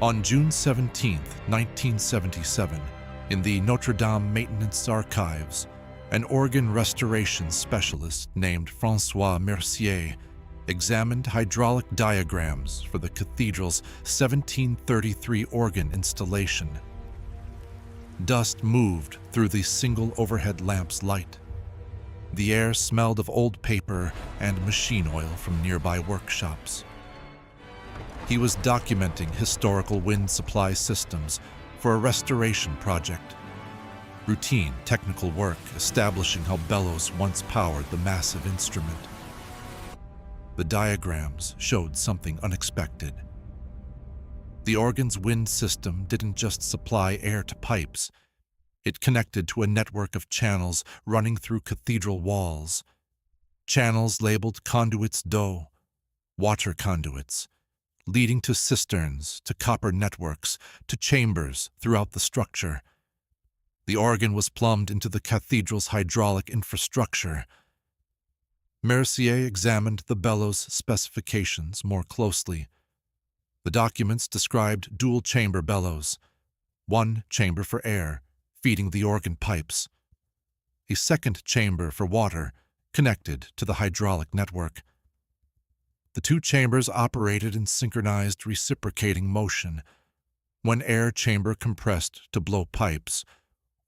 On June 17, 1977, in the Notre Dame Maintenance Archives, an organ restoration specialist named François Mercier examined hydraulic diagrams for the cathedral's 1733 organ installation. Dust moved through the single overhead lamp's light. The air smelled of old paper and machine oil from nearby workshops. He was documenting historical wind supply systems for a restoration project. Routine technical work establishing how bellows once powered the massive instrument. The diagrams showed something unexpected. The organ's wind system didn't just supply air to pipes. It connected to a network of channels running through cathedral walls. Channels labeled conduits d'eau, water conduits, leading to cisterns, to copper networks, to chambers throughout the structure. The organ was plumbed into the cathedral's hydraulic infrastructure. Mercier examined the bellows specifications more closely. The documents described dual-chamber bellows, one chamber for air, feeding the organ pipes, a second chamber for water, connected to the hydraulic network. The two chambers operated in synchronized reciprocating motion. When air chamber compressed to blow pipes,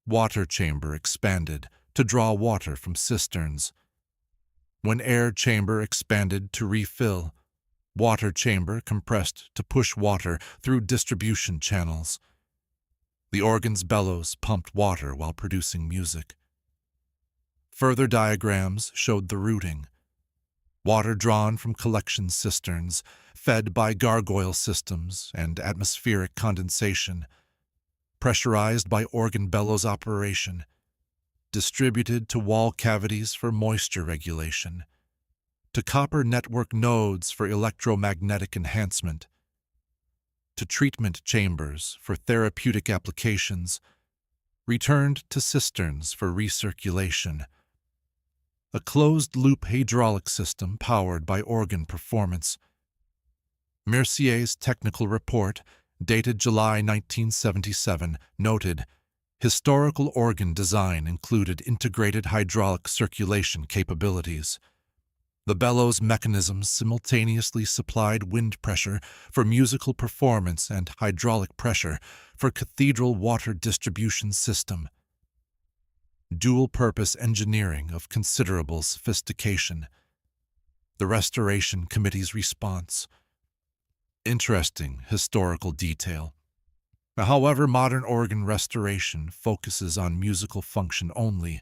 water chamber expanded to draw water from cisterns. When air chamber expanded to refill, water chamber compressed to push water through distribution channels. The organ's bellows pumped water while producing music. Further diagrams showed the routing. Water drawn from collection cisterns, fed by gargoyle systems and atmospheric condensation, pressurized by organ bellows operation, distributed to wall cavities for moisture regulation, to copper network nodes for electromagnetic enhancement, to treatment chambers for therapeutic applications, returned to cisterns for recirculation. A closed-loop hydraulic system powered by organ performance. Mercier's technical report, dated July 1977, noted, historical organ design included integrated hydraulic circulation capabilities. The bellows mechanisms simultaneously supplied wind pressure for musical performance and hydraulic pressure for cathedral water distribution system. Dual-purpose engineering of considerable sophistication. The Restoration Committee's response. Interesting historical detail. However, modern organ restoration focuses on musical function only.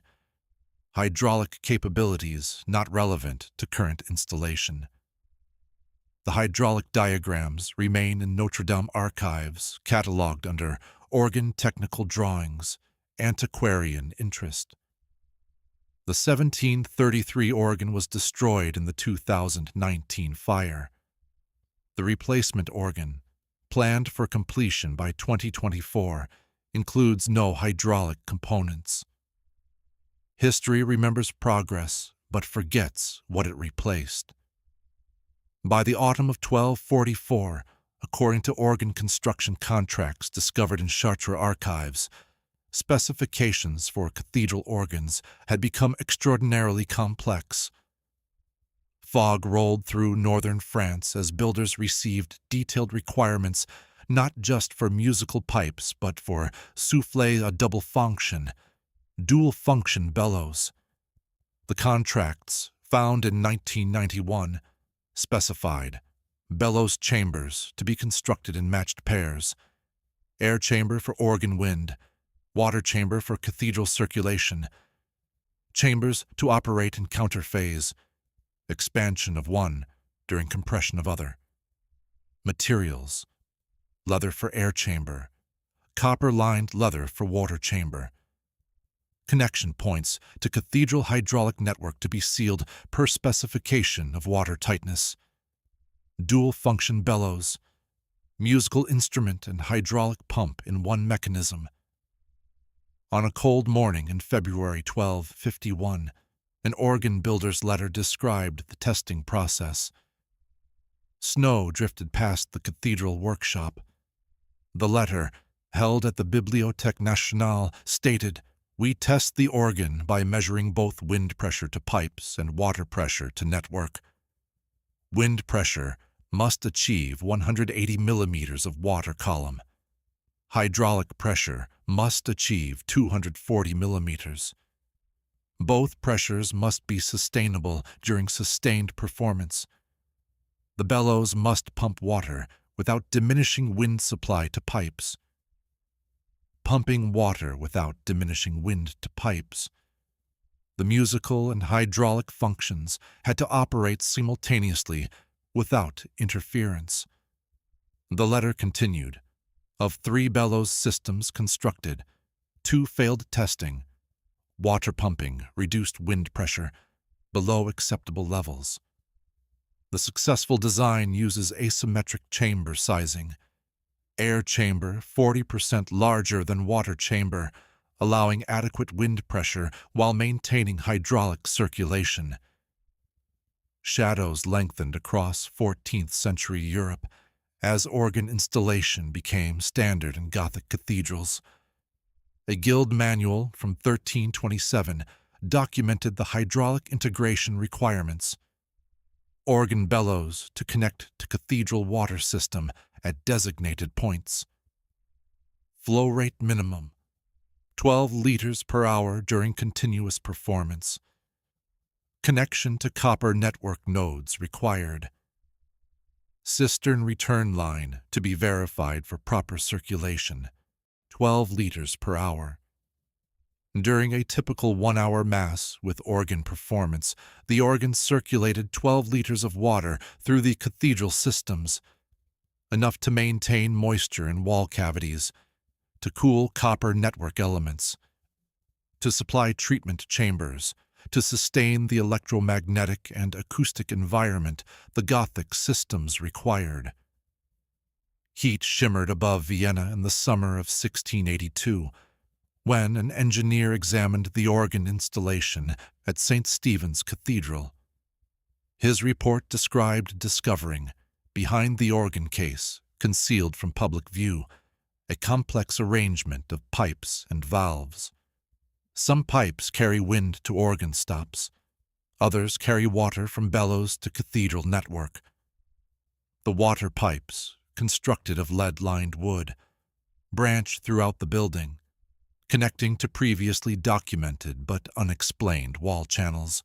Hydraulic capabilities not relevant to current installation. The hydraulic diagrams remain in Notre Dame archives, catalogued under Organ Technical Drawings, Antiquarian Interest. The 1733 organ was destroyed in the 2019 fire. The replacement organ, planned for completion by 2024, includes no hydraulic components. History remembers progress, but forgets what it replaced. By the autumn of 1244, according to organ construction contracts discovered in Chartres archives, specifications for cathedral organs had become extraordinarily complex. Fog rolled through northern France as builders received detailed requirements not just for musical pipes but for soufflets à double fonction, dual-function bellows. The contracts, found in 1991, specified bellows chambers to be constructed in matched pairs, air chamber for organ wind, water chamber for cathedral circulation, chambers to operate in counterphase, expansion of one during compression of other. Materials: leather for air chamber, copper-lined leather for water chamber. Connection points to cathedral hydraulic network to be sealed per specification of water tightness. Dual-function bellows, musical instrument and hydraulic pump in one mechanism. On a cold morning in February 1251, an organ builder's letter described the testing process. Snow drifted past the cathedral workshop. The letter, held at the Bibliothèque Nationale, stated, "We test the organ by measuring both wind pressure to pipes and water pressure to network. Wind pressure must achieve 180 millimeters of water column. Hydraulic pressure must achieve 240 millimeters. Both pressures must be sustainable during sustained performance. The bellows must pump water without diminishing wind supply to pipes. Pumping water without diminishing wind to pipes. The musical and hydraulic functions had to operate simultaneously without interference." The letter continued, "Of 3 bellows systems constructed, 2 failed testing. Water pumping reduced wind pressure below acceptable levels. The successful design uses asymmetric chamber sizing. Air chamber 40% larger than water chamber, allowing adequate wind pressure while maintaining hydraulic circulation." Shadows lengthened across 14th century Europe as organ installation became standard in Gothic cathedrals. A guild manual from 1327 documented the hydraulic integration requirements. Organ bellows to connect to cathedral water system at designated points. Flow rate minimum, 12 liters per hour during continuous performance. Connection to copper network nodes required. Cistern return line to be verified for proper circulation, 12 liters per hour. During a typical 1-hour Mass with organ performance, the organ circulated 12 liters of water through the cathedral systems, enough to maintain moisture in wall cavities, to cool copper network elements, to supply treatment chambers, to sustain the electromagnetic and acoustic environment the Gothic systems required. Heat shimmered above Vienna in the summer of 1682, when an engineer examined the organ installation at St. Stephen's Cathedral. His report described discovering, behind the organ case, concealed from public view, a complex arrangement of pipes and valves. Some pipes carry wind to organ stops. Others carry water from bellows to cathedral network. The water pipes, constructed of lead-lined wood, branch throughout the building, connecting to previously documented but unexplained wall channels.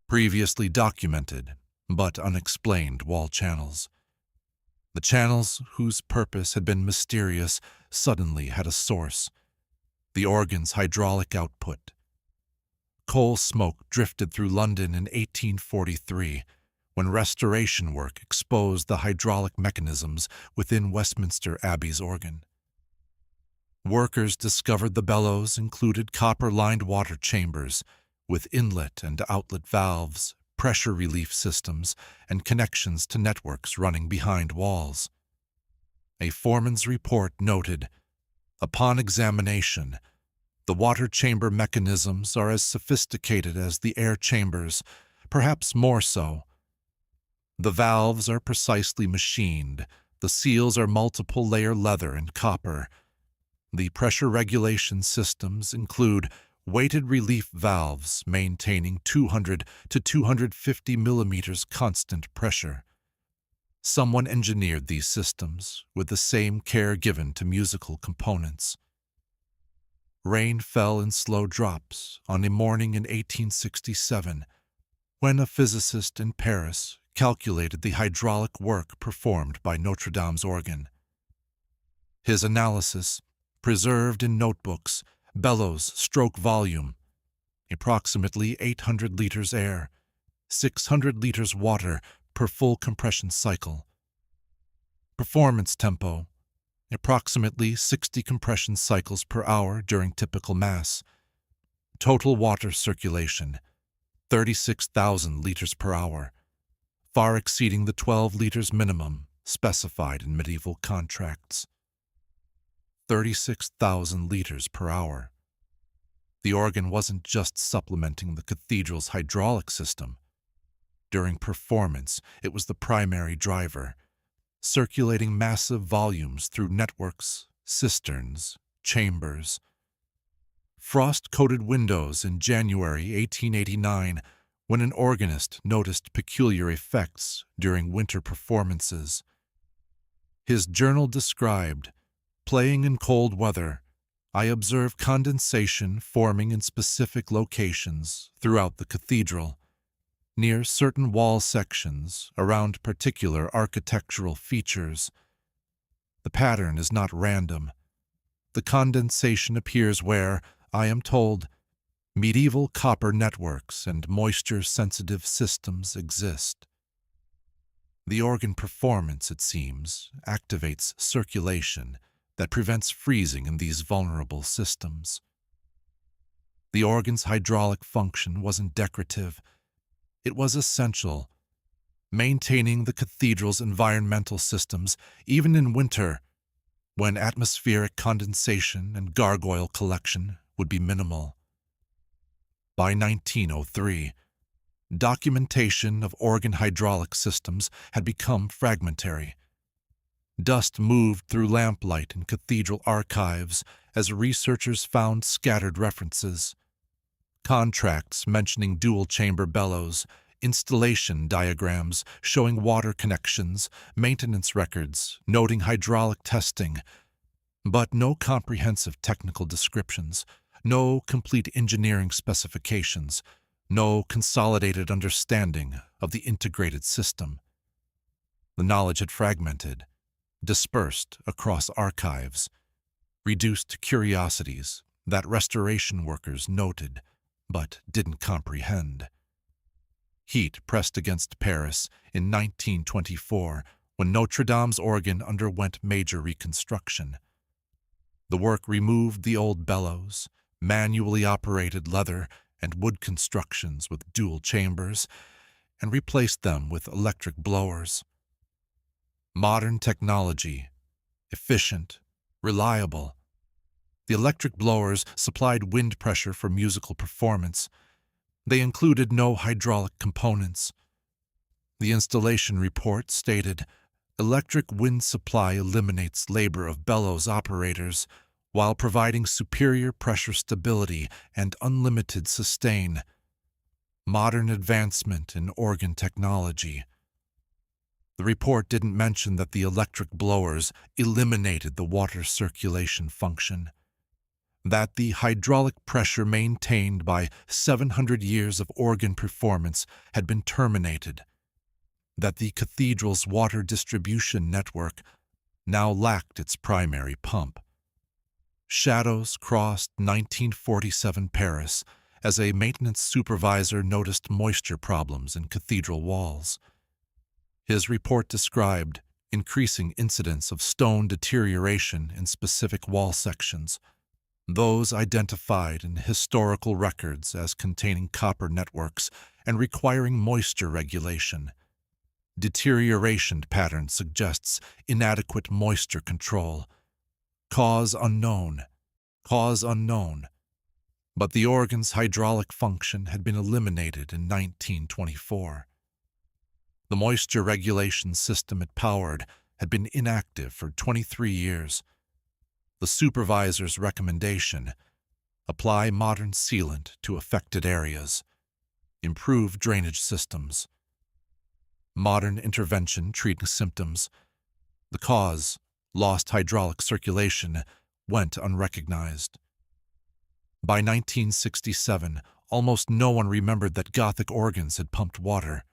Previously documented but unexplained wall channels. The channels, whose purpose had been mysterious, suddenly had a source: the organ's hydraulic output. Coal smoke drifted through London in 1843, when restoration work exposed the hydraulic mechanisms within Westminster Abbey's organ. Workers discovered the bellows included copper-lined water chambers with inlet and outlet valves, pressure relief systems, and connections to networks running behind walls. A foreman's report noted, "Upon examination, the water chamber mechanisms are as sophisticated as the air chambers, perhaps more so. The valves are precisely machined, the seals are multiple-layer leather and copper. The pressure regulation systems include weighted relief valves maintaining 200 to 250 millimeters constant pressure. Someone engineered these systems with the same care given to musical components." Rain fell in slow drops on a morning in 1867, when a physicist in Paris calculated the hydraulic work performed by Notre Dame's organ. His analysis, preserved in notebooks, bellows stroke volume, approximately 800 liters air, 600 liters water per full compression cycle. Performance tempo, approximately 60 compression cycles per hour during typical Mass. Total water circulation, 36,000 liters per hour, far exceeding the 12 liters minimum specified in medieval contracts. 36,000 liters per hour. The organ wasn't just supplementing the cathedral's hydraulic system. During performance, it was the primary driver, circulating massive volumes through networks, cisterns, chambers. Frost-coated windows in January 1889, when an organist noticed peculiar effects during winter performances. His journal described, "Playing in cold weather, I observe condensation forming in specific locations throughout the cathedral, near certain wall sections, around particular architectural features. The pattern is not random. The condensation appears where, I am told, medieval copper networks and moisture-sensitive systems exist. The organ performance, it seems, activates circulation that prevents freezing in these vulnerable systems. The organ's hydraulic function wasn't decorative. It was essential, maintaining the cathedral's environmental systems even in winter, when atmospheric condensation and gargoyle collection would be minimal. By 1903, documentation of organ hydraulic systems had become fragmentary. Dust moved through lamplight in cathedral archives as researchers found scattered references. Contracts mentioning dual-chamber bellows, installation diagrams showing water connections, maintenance records noting hydraulic testing, but no comprehensive technical descriptions, no complete engineering specifications, no consolidated understanding of the integrated system. The knowledge had fragmented, dispersed across archives, reduced to curiosities that restoration workers noted but didn't comprehend. Heat pressed against Paris in 1924 when Notre Dame's organ underwent major reconstruction. The work removed the old bellows, manually operated leather and wood constructions with dual chambers, and replaced them with electric blowers. Modern technology, efficient, reliable. The electric blowers supplied wind pressure for musical performance. They included no hydraulic components. The installation report stated, "Electric wind supply eliminates labor of bellows operators while providing superior pressure stability and unlimited sustain. Modern advancement in organ technology." The report didn't mention that the electric blowers eliminated the water circulation function, that the hydraulic pressure maintained by 700 years of organ performance had been terminated, that the cathedral's water distribution network now lacked its primary pump. Shadows crossed 1947 Paris as a maintenance supervisor noticed moisture problems in cathedral walls. His report described increasing incidents of stone deterioration in specific wall sections, those identified in historical records as containing copper networks and requiring moisture regulation. Deterioration pattern suggests inadequate moisture control. Cause unknown. But the organ's hydraulic function had been eliminated in 1924. The moisture regulation system it powered had been inactive for 23 years. The supervisor's recommendation: apply modern sealant to affected areas, improve drainage systems. Modern intervention treating symptoms. The cause, lost hydraulic circulation, went unrecognized. By 1967, almost no one remembered that Gothic organs had pumped water.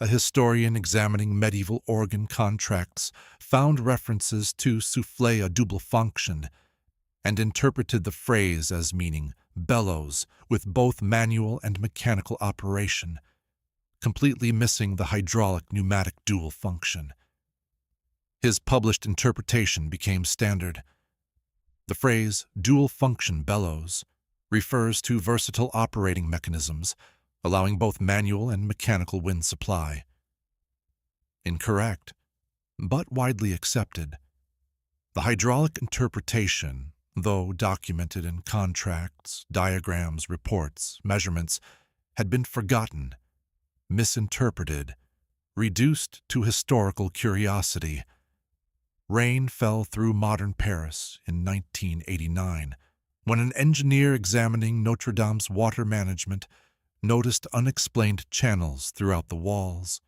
A historian examining medieval organ contracts found references to souffler à double fonction and interpreted the phrase as meaning bellows with both manual and mechanical operation, completely missing the hydraulic-pneumatic dual function. His published interpretation became standard. The phrase dual-function bellows refers to versatile operating mechanisms allowing both manual and mechanical wind supply. Incorrect, but widely accepted. The hydraulic interpretation, though documented in contracts, diagrams, reports, measurements, had been forgotten, misinterpreted, reduced to historical curiosity. Rain fell through modern Paris in 1989, when an engineer examining Notre Dame's water management noticed unexplained channels throughout the walls.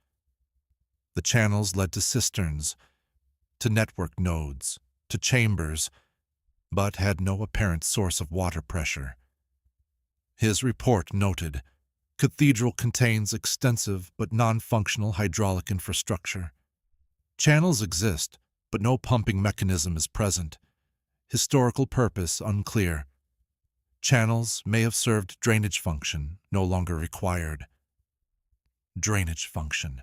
The channels led to cisterns, to network nodes, to chambers, but had no apparent source of water pressure. His report noted, Cathedral contains extensive but non-functional hydraulic infrastructure. Channels exist, but no pumping mechanism is present. Historical purpose unclear. Channels may have served drainage function, no longer required. Drainage function.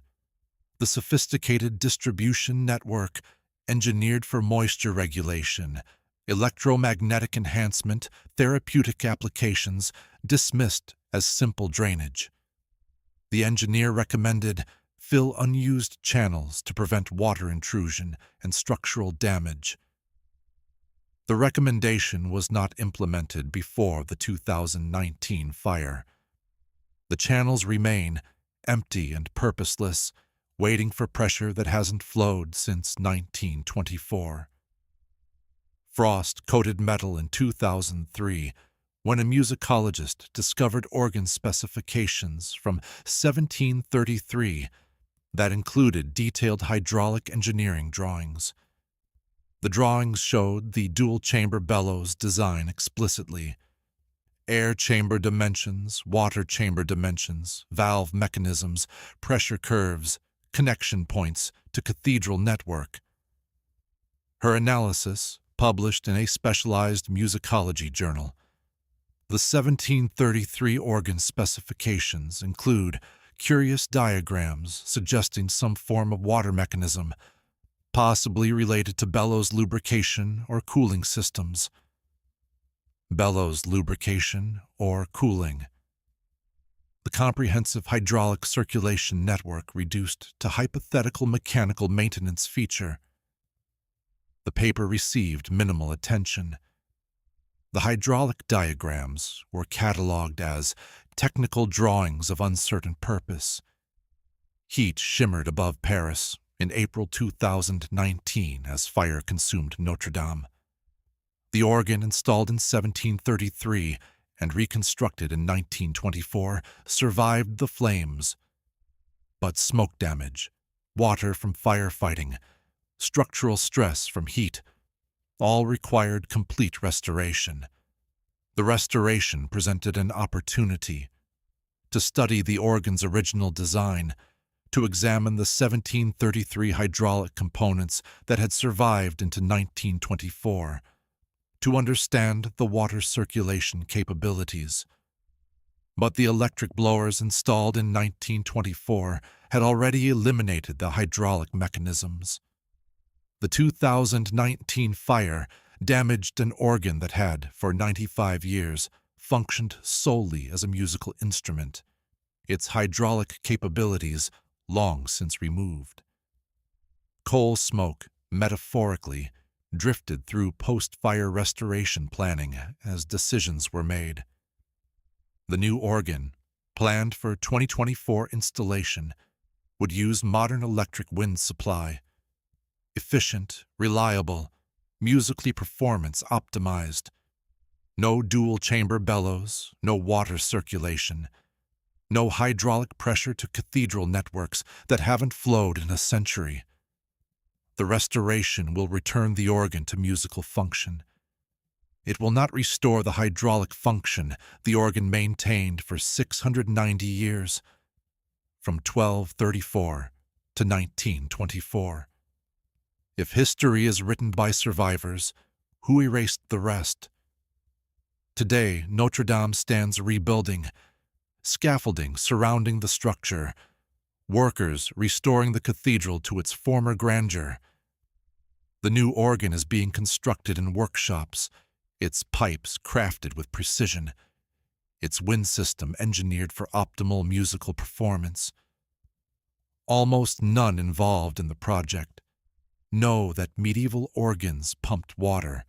The sophisticated distribution network engineered for moisture regulation, electromagnetic enhancement, therapeutic applications, dismissed as simple drainage. The engineer recommended fill unused channels to prevent water intrusion and structural damage. The recommendation was not implemented before the 2019 fire. The channels remain empty and purposeless, waiting for pressure that hasn't flowed since 1924. Frost coated metal in 2003 when a musicologist discovered organ specifications from 1733 that included detailed hydraulic engineering drawings. The drawings showed the dual-chamber bellows design explicitly. Air chamber dimensions, water chamber dimensions, valve mechanisms, pressure curves, connection points to cathedral network. Her analysis, published in a specialized musicology journal. The 1733 organ specifications include curious diagrams suggesting some form of water mechanism, possibly related to bellows lubrication or cooling systems. Bellows lubrication or cooling. The comprehensive hydraulic circulation network reduced to hypothetical mechanical maintenance feature. The paper received minimal attention. The hydraulic diagrams were catalogued as technical drawings of uncertain purpose. Heat shimmered above Paris in April 2019 as fire consumed Notre Dame. The organ installed in 1733 and reconstructed in 1924 survived the flames. But smoke damage, water from firefighting, structural stress from heat, all required complete restoration. The restoration presented an opportunity to study the organ's original design, to examine the 1733 hydraulic components that had survived into 1924, to understand the water circulation capabilities. But the electric blowers installed in 1924 had already eliminated the hydraulic mechanisms. The 2019 fire damaged an organ that had, for 95 years, functioned solely as a musical instrument, its hydraulic capabilities long since removed. Coal smoke, metaphorically, drifted through post-fire restoration planning as decisions were made. The new organ, planned for 2024 installation, would use modern electric wind supply. Efficient, reliable, musically performance optimized. No dual-chamber bellows, no water circulation, no hydraulic pressure to cathedral networks that haven't flowed in a century. The restoration will return the organ to musical function. It will not restore the hydraulic function the organ maintained for 690 years, from 1234 to 1924. If history is written by survivors, who erased the rest? Today, Notre Dame stands rebuilding, scaffolding surrounding the structure, workers restoring the cathedral to its former grandeur. The new organ is being constructed in workshops, its pipes crafted with precision, its wind system engineered for optimal musical performance. Almost none involved in the project know that medieval organs pumped water.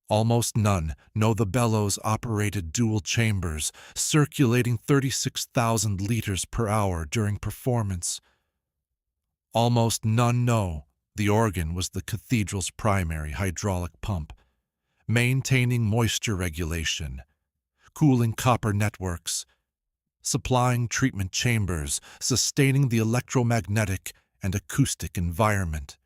Almost none know the bellows operated dual chambers, circulating 36,000 liters per hour during performance. Almost none know the organ was the cathedral's primary hydraulic pump, maintaining moisture regulation, cooling copper networks, supplying treatment chambers, sustaining the electromagnetic and acoustic environment.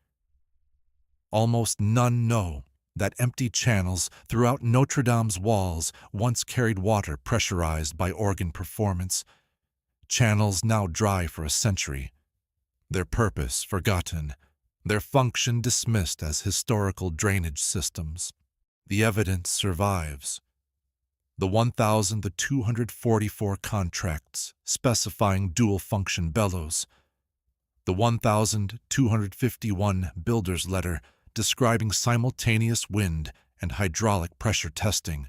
Almost none know that empty channels throughout Notre Dame's walls once carried water pressurized by organ performance, channels now dry for a century, their purpose forgotten, their function dismissed as historical drainage systems. The evidence survives. The 1,244 contracts specifying dual-function bellows, the 1,251 builder's letter describing simultaneous wind and hydraulic pressure testing,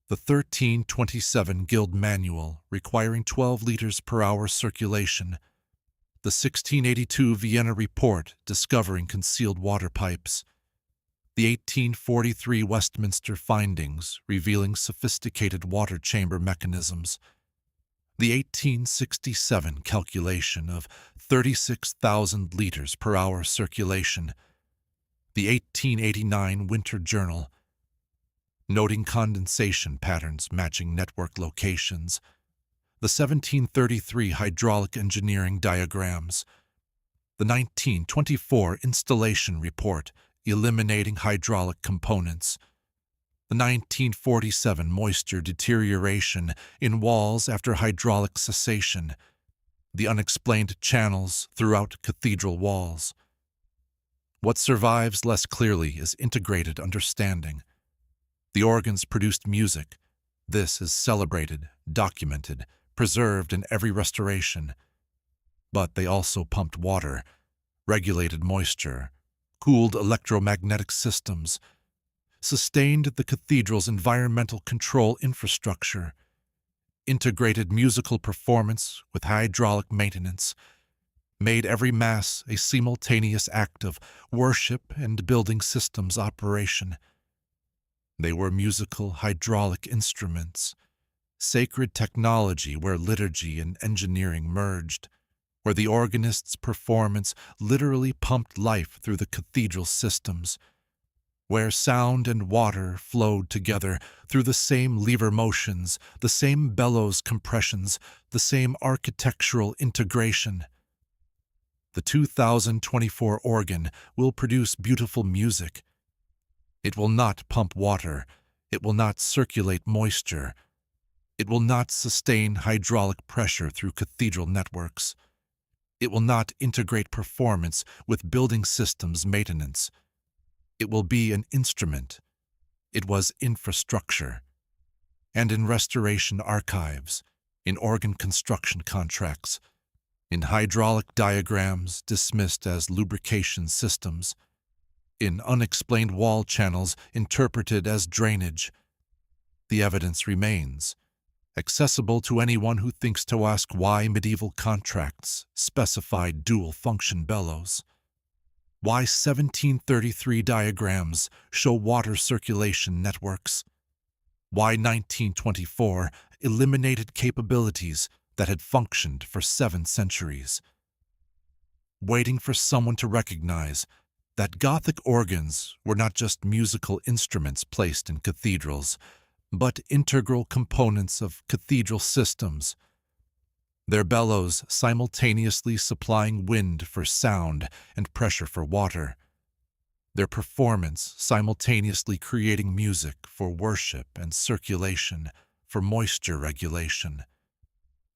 the 1327 Guild Manual requiring 12 liters per hour circulation, the 1682 Vienna Report discovering concealed water pipes, the 1843 Westminster findings revealing sophisticated water chamber mechanisms, the 1867 calculation of 36,000 liters per hour circulation, the 1889 Winter Journal, noting condensation patterns matching network locations, the 1733 hydraulic engineering diagrams, the 1924 installation report eliminating hydraulic components, the 1947 moisture deterioration in walls after hydraulic cessation, the unexplained channels throughout cathedral walls. What survives less clearly is integrated understanding. The organs produced music. This is celebrated, documented, preserved in every restoration. But they also pumped water, regulated moisture, cooled electromagnetic systems, sustained the cathedral's environmental control infrastructure, integrated musical performance with hydraulic maintenance, made every Mass a simultaneous act of worship and building systems operation. They were musical hydraulic instruments, sacred technology where liturgy and engineering merged, where the organist's performance literally pumped life through the cathedral's systems, where sound and water flowed together through the same lever motions, the same bellows compressions, the same architectural integration. The 2024 organ will produce beautiful music. It will not pump water. It will not circulate moisture. It will not sustain hydraulic pressure through cathedral networks. It will not integrate performance with building systems maintenance. It will be an instrument. It was infrastructure. And in restoration archives, in organ construction contracts, in hydraulic diagrams dismissed as lubrication systems, in unexplained wall channels interpreted as drainage, the evidence remains, accessible to anyone who thinks to ask why medieval contracts specified dual-function bellows, why 1733 diagrams show water circulation networks, why 1924 eliminated capabilities that had functioned for 7 centuries, waiting for someone to recognize that Gothic organs were not just musical instruments placed in cathedrals, but integral components of cathedral systems, their bellows simultaneously supplying wind for sound and pressure for water, their performance simultaneously creating music for worship and circulation, for moisture regulation,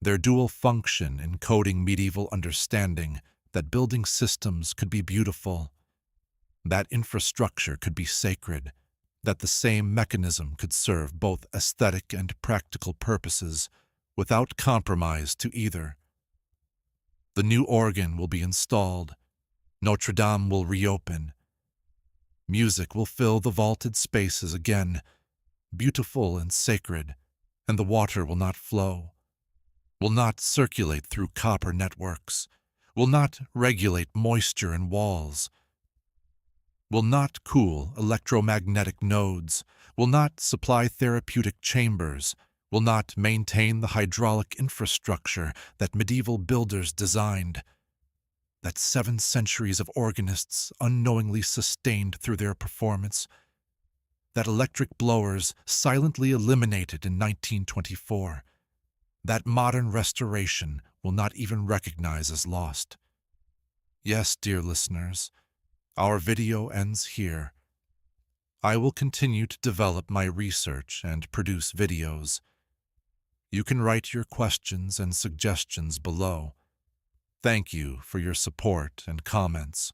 their dual function encoding medieval understanding that building systems could be beautiful, that infrastructure could be sacred, that the same mechanism could serve both aesthetic and practical purposes without compromise to either. The new organ will be installed. Notre Dame will reopen. Music will fill the vaulted spaces again, beautiful and sacred, and the water will not flow, will not circulate through copper networks, will not regulate moisture in walls, will not cool electromagnetic nodes, will not supply therapeutic chambers, will not maintain the hydraulic infrastructure that medieval builders designed. that 7 centuries of organists unknowingly sustained through their performance, that electric blowers silently eliminated in 1924, that modern restoration will not even recognize as lost. Yes, dear listeners, our video ends here. I will continue to develop my research and produce videos. You can write your questions and suggestions below. Thank you for your support and comments.